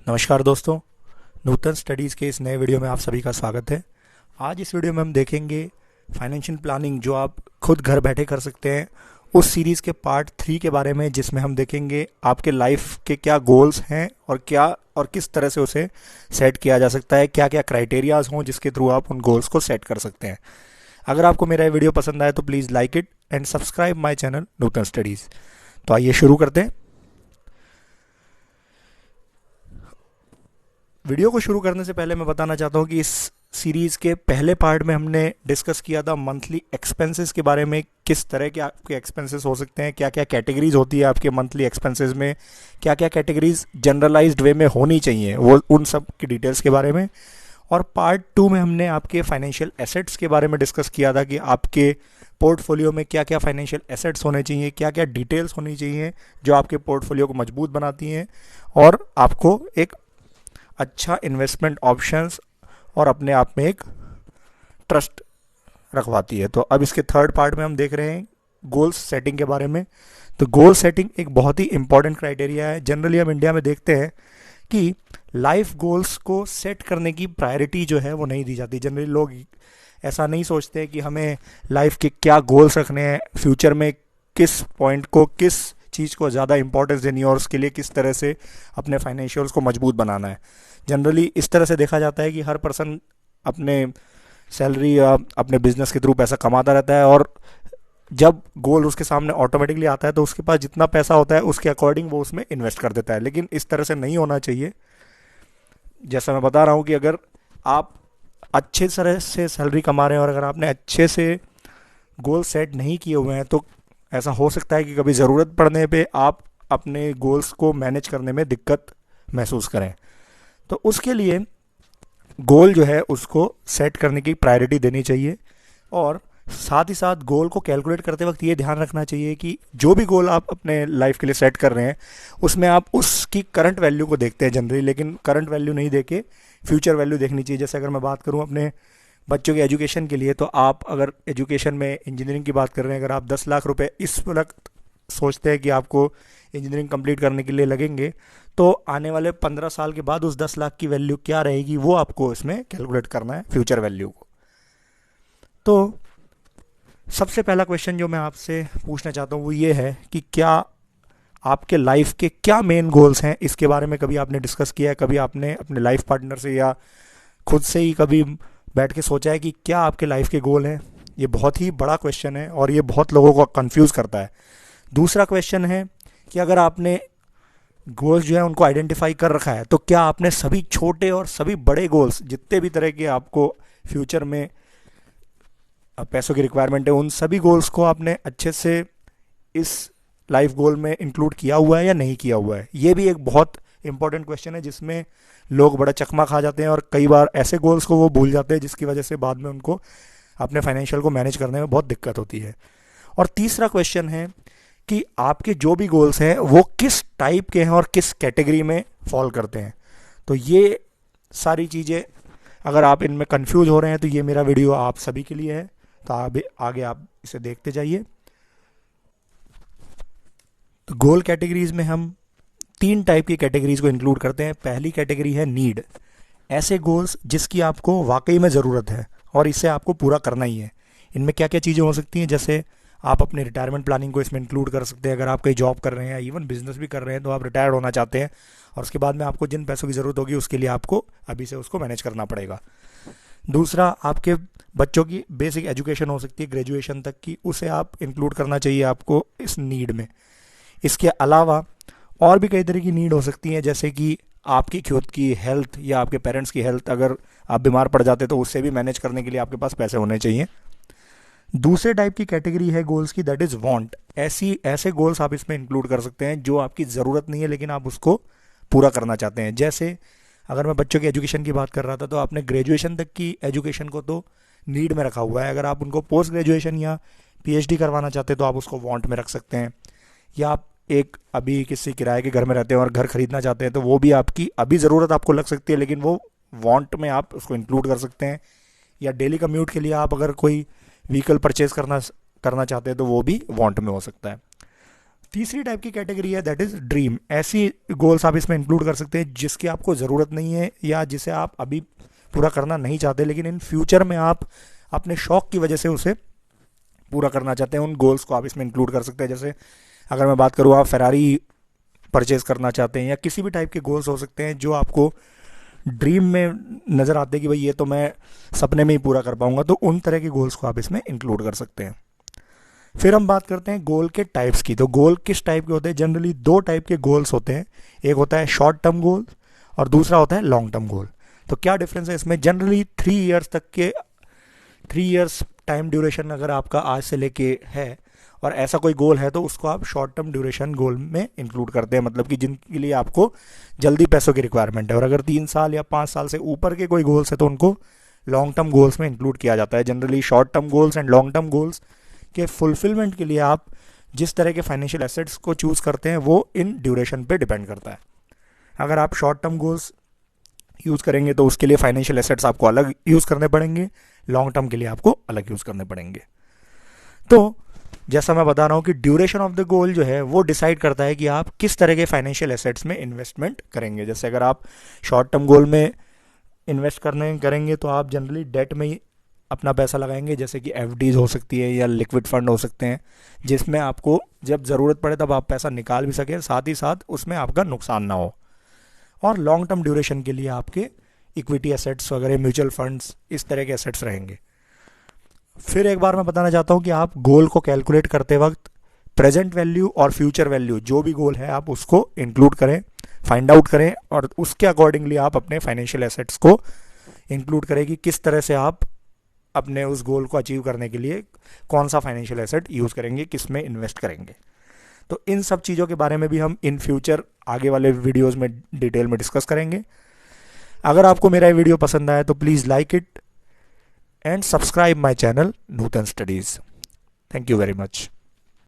नमस्कार दोस्तों, नूतन स्टडीज़ के इस नए वीडियो में आप सभी का स्वागत है। आज इस वीडियो में हम देखेंगे फाइनेंशियल प्लानिंग जो आप खुद घर बैठे कर सकते हैं, उस सीरीज़ के पार्ट 3 के बारे में, जिसमें हम देखेंगे आपके लाइफ के क्या गोल्स हैं और किस तरह से उसे सेट किया जा सकता है, क्या क्या क्राइटेरियाज हों जिसके थ्रू आप उन गोल्स को सेट कर सकते हैं। अगर आपको मेरा ये वीडियो पसंद आए तो please like it and subscribe my channel Nutan studies. तो आइए शुरू करते हैं। वीडियो को शुरू करने से पहले मैं बताना चाहता हूँ कि इस सीरीज़ के पहले पार्ट में हमने डिस्कस किया था मंथली एक्सपेंसेस के बारे में, किस तरह के आपके एक्सपेंसेस हो सकते हैं, क्या क्या कैटेगरीज होती है आपके मंथली एक्सपेंसेस में, क्या क्या कैटेगरीज जनरलाइज्ड वे में होनी चाहिए, वो उन सब की डिटेल्स के बारे में। और पार्ट 2 में हमने आपके फाइनेंशियल एसेट्स के बारे में डिस्कस किया था कि आपके पोर्टफोलियो में क्या क्या फाइनेंशियल एसेट्स होने चाहिए, क्या क्या डिटेल्स होनी चाहिए जो आपके पोर्टफोलियो को मजबूत बनाती हैं और आपको एक अच्छा इन्वेस्टमेंट ऑप्शंस और अपने आप में एक ट्रस्ट रखवाती है। तो अब इसके थर्ड पार्ट में हम देख रहे हैं गोल्स सेटिंग के बारे में। तो गोल सेटिंग एक बहुत ही इंपॉर्टेंट क्राइटेरिया है। जनरली हम इंडिया में देखते हैं कि लाइफ गोल्स को सेट करने की प्रायोरिटी जो है वो नहीं दी जाती। जनरली लोग ऐसा नहीं सोचते कि हमें लाइफ के क्या गोल्स रखने हैं, फ्यूचर में किस पॉइंट को, किस चीज़ को ज़्यादा इंपॉर्टेंस देनी है और उसके लिए किस तरह से अपने फाइनेंशियल्स को मजबूत बनाना है। जनरली इस तरह से देखा जाता है कि हर पर्सन अपने सैलरी या अपने बिजनेस के थ्रू पैसा कमाता रहता है और जब गोल उसके सामने ऑटोमेटिकली आता है तो उसके पास जितना पैसा होता है उसके अकॉर्डिंग वो उसमें इन्वेस्ट कर देता है। लेकिन इस तरह से नहीं होना चाहिए। जैसा मैं बता रहा हूँ कि अगर आप अच्छे तरह से सैलरी कमा रहे हैं और अगर आपने अच्छे से गोल सेट नहीं किए हुए हैं तो ऐसा हो सकता है कि कभी ज़रूरत पड़ने पे आप अपने गोल्स को मैनेज करने में दिक्कत महसूस करें। तो उसके लिए गोल जो है उसको सेट करने की प्रायोरिटी देनी चाहिए और साथ ही साथ गोल को कैलकुलेट करते वक्त ये ध्यान रखना चाहिए कि जो भी गोल आप अपने लाइफ के लिए सेट कर रहे हैं उसमें आप उसकी करंट वैल्यू को देखते हैं जनरली, लेकिन करंट वैल्यू नहीं देके फ्यूचर वैल्यू देखनी चाहिए। जैसे अगर मैं बात करूं अपने बच्चों के एजुकेशन के लिए, तो आप अगर एजुकेशन में इंजीनियरिंग की बात कर रहे हैं, अगर आप 10 लाख रुपए इस वक्त सोचते हैं कि आपको इंजीनियरिंग कंप्लीट करने के लिए लगेंगे, तो आने वाले 15 साल के बाद उस 10 लाख की वैल्यू क्या रहेगी वो आपको इसमें कैलकुलेट करना है, फ्यूचर वैल्यू को। तो सबसे पहला क्वेश्चन जो मैं आपसे पूछना चाहता हूँ वो ये है कि क्या आपके लाइफ के क्या मेन गोल्स हैं, इसके बारे में कभी आपने डिस्कस किया है? कभी आपने अपने लाइफ पार्टनर से या खुद से ही कभी बैठ के सोचा है कि क्या आपके लाइफ के गोल हैं? ये बहुत ही बड़ा क्वेश्चन है और ये बहुत लोगों को कंफ्यूज करता है। दूसरा क्वेश्चन है कि अगर आपने गोल्स जो है उनको आइडेंटिफाई कर रखा है तो क्या आपने सभी छोटे और सभी बड़े गोल्स, जितने भी तरह के आपको फ्यूचर में पैसों की रिक्वायरमेंट है, उन सभी गोल्स को आपने अच्छे से इस लाइफ गोल में इंक्लूड किया हुआ है या नहीं किया हुआ है? ये भी एक बहुत इंपॉर्टेंट क्वेश्चन है जिसमें लोग बड़ा चकमा खा जाते हैं और कई बार ऐसे गोल्स को वो भूल जाते हैं जिसकी वजह से बाद में उनको अपने फाइनेंशियल को मैनेज करने में बहुत दिक्कत होती है। और तीसरा क्वेश्चन है कि आपके जो भी गोल्स हैं वो किस टाइप के हैं और किस कैटेगरी में फॉल करते हैं। तो ये सारी चीज़ें अगर आप इनमें कंफ्यूज हो रहे हैं तो ये मेरा वीडियो आप सभी के लिए है। तो आगे आप इसे देखते जाइए। तो गोल कैटेगरीज में हम 3 टाइप की कैटेगरीज को इंक्लूड करते हैं। पहली कैटेगरी है नीड, ऐसे गोल्स जिसकी आपको वाकई में ज़रूरत है और इसे आपको पूरा करना ही है। इनमें क्या क्या चीज़ें हो सकती हैं, जैसे आप अपने रिटायरमेंट प्लानिंग को इसमें इंक्लूड कर सकते हैं। अगर आप कहीं जॉब कर रहे हैं या इवन बिजनेस भी कर रहे हैं तो आप रिटायर्ड होना चाहते हैं और उसके बाद में आपको जिन पैसों की ज़रूरत होगी उसके लिए आपको अभी से उसको मैनेज करना पड़ेगा। दूसरा, आपके बच्चों की बेसिक एजुकेशन हो सकती है ग्रेजुएशन तक की, उसे आप इंक्लूड करना चाहिए आपको इस नीड में। इसके अलावा और भी कई तरह की नीड हो सकती हैं, जैसे कि आपकी खुद की हेल्थ या आपके पेरेंट्स की हेल्थ, अगर आप बीमार पड़ जाते तो उससे भी मैनेज करने के लिए आपके पास पैसे होने चाहिए। दूसरे टाइप की कैटेगरी है गोल्स की, दैट इज़ वांट। ऐसे गोल्स आप इसमें इंक्लूड कर सकते हैं जो आपकी ज़रूरत नहीं है लेकिन आप उसको पूरा करना चाहते हैं। जैसे अगर मैं बच्चों की एजुकेशन की बात कर रहा था तो आपने ग्रेजुएशन तक की एजुकेशन को तो नीड में रखा हुआ है। अगर आप उनको पोस्ट ग्रेजुएशन या पीएचडी करवाना चाहते हैं तो आप उसको वांट में रख सकते हैं। या आप एक अभी किसी किराए के घर में रहते हैं और घर खरीदना चाहते हैं तो वो भी आपकी अभी ज़रूरत आपको लग सकती है लेकिन वो वांट में आप उसको इंक्लूड कर सकते हैं। या डेली कम्यूट के लिए आप अगर कोई व्हीकल परचेज करना चाहते हैं तो वो भी वांट में हो सकता है। तीसरी टाइप की कैटेगरी है दैट इज़ ड्रीम। ऐसी गोल्स आप इसमें इंक्लूड कर सकते हैं जिसकी आपको ज़रूरत नहीं है या जिसे आप अभी पूरा करना नहीं चाहते, लेकिन इन फ्यूचर में आप अपने शौक की वजह से उसे पूरा करना चाहते हैं। उन गोल्स को आप इसमें इंक्लूड कर सकते हैं। जैसे अगर मैं बात करूँ, आप फेरारी परचेज़ करना चाहते हैं, या किसी भी टाइप के गोल्स हो सकते हैं जो आपको ड्रीम में नज़र आते हैं कि भाई ये तो मैं सपने में ही पूरा कर पाऊंगा, तो उन तरह के गोल्स को आप इसमें इंक्लूड कर सकते हैं। फिर हम बात करते हैं गोल के टाइप्स की। तो गोल किस टाइप के होते हैं? जनरली दो टाइप के गोल्स होते हैं। एक होता है शॉर्ट टर्म गोल और दूसरा होता है लॉन्ग टर्म गोल। तो क्या डिफरेंस है इसमें? जनरली 3 इयर्स तक के 3 इयर्स टाइम ड्यूरेशन अगर आपका आज से लेके है और ऐसा कोई गोल है, तो उसको आप शॉर्ट टर्म ड्यूरेशन गोल में इंक्लूड करते हैं, मतलब कि जिनके लिए आपको जल्दी पैसों की रिक्वायरमेंट है। और अगर 3 साल या 5 साल से ऊपर के कोई गोल्स है तो उनको लॉन्ग टर्म गोल्स में इंक्लूड किया जाता है। Generally short term goals and long term goals के फुलफिलमेंट के लिए आप जिस तरह के फाइनेंशियल एसेट्स को चूज़ करते हैं वो इन ड्यूरेशन पे डिपेंड करता है। अगर आप शॉर्ट टर्म गोल्स यूज़ करेंगे तो उसके लिए फाइनेंशियल एसेट्स आपको अलग यूज़ करने पड़ेंगे, लॉन्ग टर्म के लिए आपको अलग यूज़ करने पड़ेंगे। तो जैसा मैं बता रहा हूँ कि ड्यूरेशन ऑफ द गोल जो है वो डिसाइड करता है कि आप किस तरह के फाइनेंशियल एसेट्स में इन्वेस्टमेंट करेंगे। जैसे अगर आप शॉर्ट टर्म गोल में इन्वेस्ट करेंगे तो आप जनरली डेट में ही अपना पैसा लगाएंगे, जैसे कि एफडीज हो सकती है या लिक्विड फंड हो सकते हैं, जिसमें आपको जब ज़रूरत पड़े तब आप पैसा निकाल भी सकें, साथ ही साथ उसमें आपका नुकसान ना हो। और लॉन्ग टर्म ड्यूरेशन के लिए आपके इक्विटी एसेट्स वगैरह, म्यूचुअल फंड्स, इस तरह के एसेट्स रहेंगे। फिर एक बार मैं बताना चाहता हूँ कि आप गोल को कैलकुलेट करते वक्त प्रेजेंट वैल्यू और फ्यूचर वैल्यू, जो भी गोल है आप उसको इंक्लूड करें, फाइंड आउट करें और उसके अकॉर्डिंगली आप अपने फाइनेंशियल एसेट्स को इंक्लूड करें कि किस तरह से आप अपने उस गोल को अचीव करने के लिए कौन सा फाइनेंशियल एसेट यूज़ करेंगे, किस में इन्वेस्ट करेंगे। तो इन सब चीज़ों के बारे में भी हम इन फ्यूचर आगे वाले वीडियोज़ में डिटेल में डिस्कस करेंगे। अगर आपको मेरा ये वीडियो पसंद आया तो please like it and subscribe my channel Nutan Studies. Thank you very much.